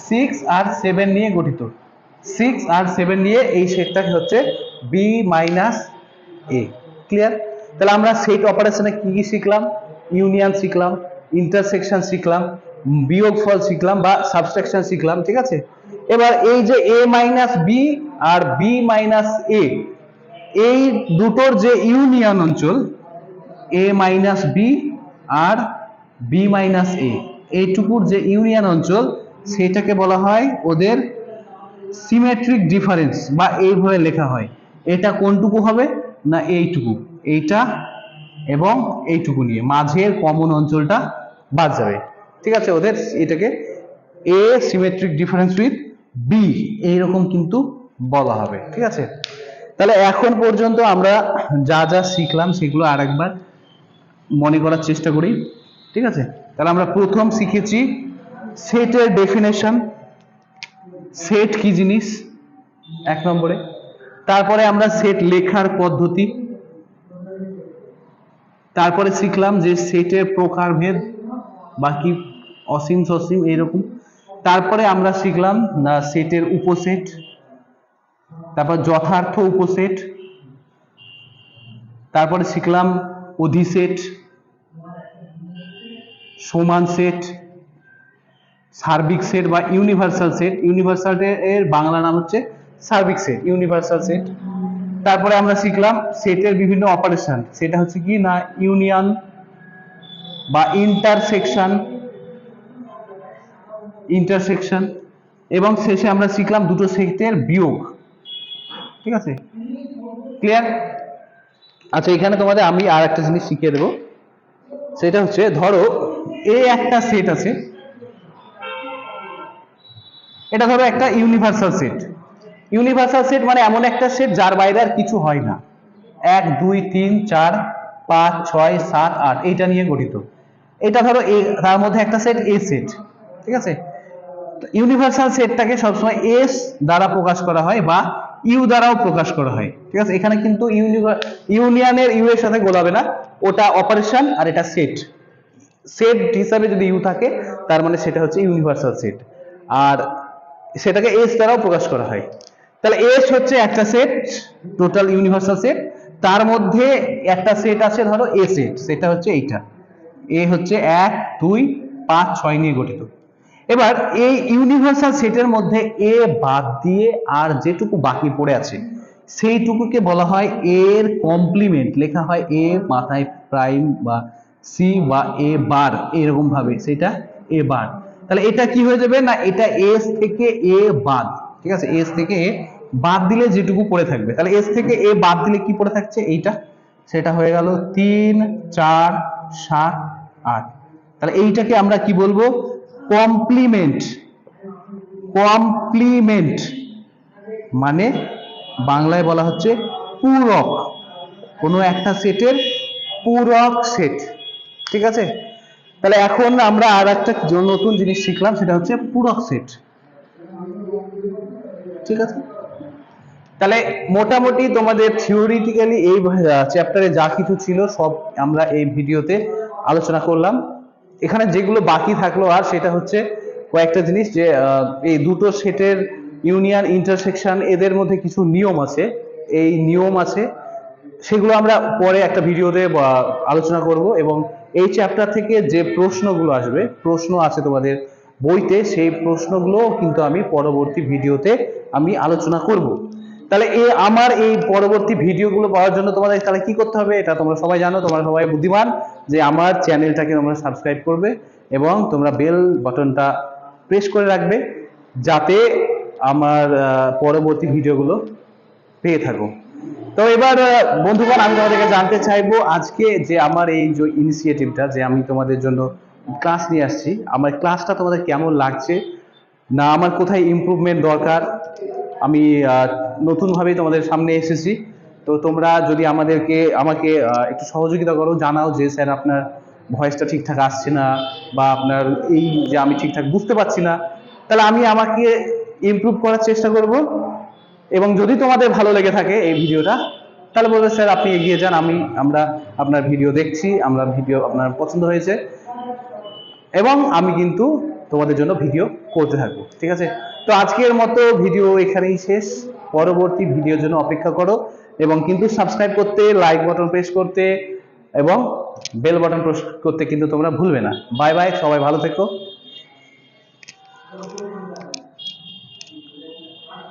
6 আর 7 নিয়ে গঠিত। 6 আর 7 নিয়ে এই সেটটা হচ্ছে বি মাইনাস এ। ক্লিয়ার? তাহলে আমরা সেট অপারেশনে কি কি শিখলাম? ইউনিয়ন শিখলাম, ইন্টারসেকশন শিখলাম, বিয়োগফল শিখলাম বা সাবট্রাকশন শিখলাম। ঠিক আছে, এবার এই যে এ মাইনাস বি আর বি মাইনাস এ, এই দুটোর যে ইউনিয়ন অঞ্চল এ মাইনাস বি আর বি মাইনাস এ, এইটুকুর যে ইউনিয়ন অঞ্চল সেটাকে বলা হয় ওদের সিমেট্রিক ডিফারেন্স, বা এইভাবে লেখা হয়। এটা কোনটুকু হবে না এইটুকু, এইটা এবং এইটুকু নিয়ে মাঝের কমন অঞ্চলটা বাদ যাবে। ঠিক আছে, ওদের এটাকে এ সিমেট্রিক ডিফারেন্স উইথ বি এইরকম কিন্তু বলা হবে। ঠিক আছে, তাহলে এখন পর্যন্ত আমরা যা যা শিখলাম সেগুলো আরেকবার মনে করার চেষ্টা করি। ঠিক আছে, তাহলে আমরা প্রথম শিখেছি সেটের ডেফিনেশন, সেট কি জিনিস 1 নম্বরে। তারপরে আমরা সেট লেখার পদ্ধতি, তারপরে শিখলাম যে সেটের প্রকারভেদ, বাকি অসীম সসীম এইরকম। তারপরে আমরা শিখলাম না সেটের উপসেট, তারপর যথার্থ উপসেট, তারপরে শিখলাম অধিসেট, সমান সেট, সার্বিক সেট বা ইউনিভার্সাল সেট। ইউনিভার্সাল এর বাংলা নাম হচ্ছে সার্বিক সেট, ইউনিভার্সাল সেট। তারপরে আমরা শিখলাম সেটের বিভিন্ন অপারেশন, সেটা হচ্ছে কি না ইউনিয়ন বা ইন্টারসেকশন, এবং শেষে আমরা শিখলাম দুটো সেটের বিয়োগ। ঠিক আছে, ক্লিয়ার? আচ্ছা, এখানে তোমাদের আমি আর একটা জিনিস শিখিয়ে দেবো, সেটা হচ্ছে ধরো একটা সেট আছে, এটা ধরো একটা ইউনিভার্সাল সেট। ইউনিভার্সাল সেট মানে এমন একটা সেট যার বাইরে আর কিছু হয় না, 1 2 3 4 5 6 7 8 এইটা নিয়ে গঠিত। এটা ধরো তার মধ্যে একটা সেট এ সেট। ঠিক আছে, ইউনিভার্সাল সেটটাকে সবসময় এস দ্বারা প্রকাশ করা হয় বা ইউ দ্বারাও প্রকাশ করা হয়। ঠিক আছে, এখানে কিন্তু ইউনিয়নের ইউ এর সাথে গোলাবে না, ওটা অপারেশন আর এটা সেট। সেট হিসাবে যদি ইউ থাকে তার মানে সেটা হচ্ছে ইউনিভার্সাল সেট, আর সেটাকে এস দ্বারাও প্রকাশ করা হয়। তাহলে এস হচ্ছে একটা সেট, টোটাল ইউনিভার্সাল সেট, তার মধ্যে একটা সেট আছে ধরো এ সেট, সেটা হচ্ছে এইটা, এ হচ্ছে 1 2 5 6 নিয়ে গঠিত। এবার এই ইউনিভার্সাল সেটের মধ্যে এ বাদ দিয়ে আর যেটুকু বাকি পড়ে আছে সেইটুকুকে বলা হয় এর কমপ্লিমেন্ট, লেখা হয় এ মাথায় প্রাইম বা সি বা এ বার এরকম ভাবে, সেটা এ বার। তাহলে এটা কি হয়ে যাবে না, এটা এস থেকে এ বাদ। ঠিক আছে, এস থেকে এ বাদ দিলে যেটুকু পড়ে থাকবে, তাহলে এস থেকে এ বাদ দিলে কি পড়ে থাকছে এইটা, সেটা হয়ে গেল 3 4 7 8। তাহলে এইটাকে আমরা কি বলবো, কমপ্লিমেন্ট। কমপ্লিমেন্ট মানে বাংলায় বলা হচ্ছে পূরক, কোনো একটা সেটের পূরক সেট। ঠিক আছে, তাহলে এখন আমরা আর একটা নতুন জিনিস শিখলাম, সেটা হচ্ছে পূরক সেট। ঠিক আছে, তাহলে মোটামুটি তোমাদের থিওরিটিক্যালি এই চ্যাপ্টারে যা কিছু ছিল সব আমরা এই ভিডিওতে আলোচনা করলাম। এখানে যেগুলো বাকি থাকলো আর সেটা হচ্ছে কয়েকটা জিনিস, যে এই দুটো সেটের ইউনিয়ন ইন্টারসেকশন এদের মধ্যে কিছু নিয়ম আছে, এই নিয়ম আছে সেগুলো আমরা পরে একটা ভিডিওতে আলোচনা করব। এবং এই চ্যাপ্টার থেকে যে প্রশ্নগুলো আসবে, প্রশ্ন আছে তোমাদের বইতে, সেই প্রশ্নগুলো কিন্তু আমি পরবর্তী ভিডিওতে আমি আলোচনা করব। তাহলে আমার এই পরবর্তী ভিডিওগুলো পাওয়ার জন্য তোমাদের তাহলে কি করতে হবে, এটা তোমরা সবাই জানো, তোমরা সবাই বুদ্ধিমান, যে আমার চ্যানেলটাকে তোমরা সাবস্ক্রাইব করবে এবং তোমরা বেল বাটনটা প্রেস করে রাখবে যাতে আমার পরবর্তী ভিডিওগুলো পেয়ে থাকো। তো এবার বন্ধুগণ, আমি তোমাদেরকে জানতে চাইবো আজকে যে আমার এই যে ইনিশিয়েটিভটা, যে আমি তোমাদের জন্য ক্লাস নিয়ে আসছি, আমার ক্লাসটা তোমাদের কেমন লাগছে, না আমার কোথায় ইমপ্রুভমেন্ট দরকার। আমি নতুনভাবেই তোমাদের সামনে এসেছি, তো তোমরা যদি আমাকে একটু সহযোগিতা করো, জানাও যে স্যার আপনার ভয়েসটা ঠিকঠাক আসছে না, বা আপনার এই যে আমি ঠিকঠাক বুঝতে পারছি না, তাহলে আমি আমাকে ইমপ্রুভ করার চেষ্টা করব। এবং যদি তোমাদের ভালো লেগে থাকে এই ভিডিওটা, তাহলে বলবে স্যার আপনি এগিয়ে যান, আমরা আপনার ভিডিও দেখছি, আমরা ভিডিও আপনার পছন্দ হয়েছে, এবং আমি কিন্তু তোমাদের জন্য ভিডিও করতে থাকবো। ঠিক আছে, তো আজকের মতো ভিডিও এখানেই শেষ, পরবর্তী ভিডিওর জন্য অপেক্ষা করো, এবং কিন্তু সাবস্ক্রাইব করতে, লাইক বাটন প্রেস করতে এবং বেল বাটন প্রেস করতে কিন্তু তোমরা ভুলবে না। বাই বাই, সবাই ভালো থেকো।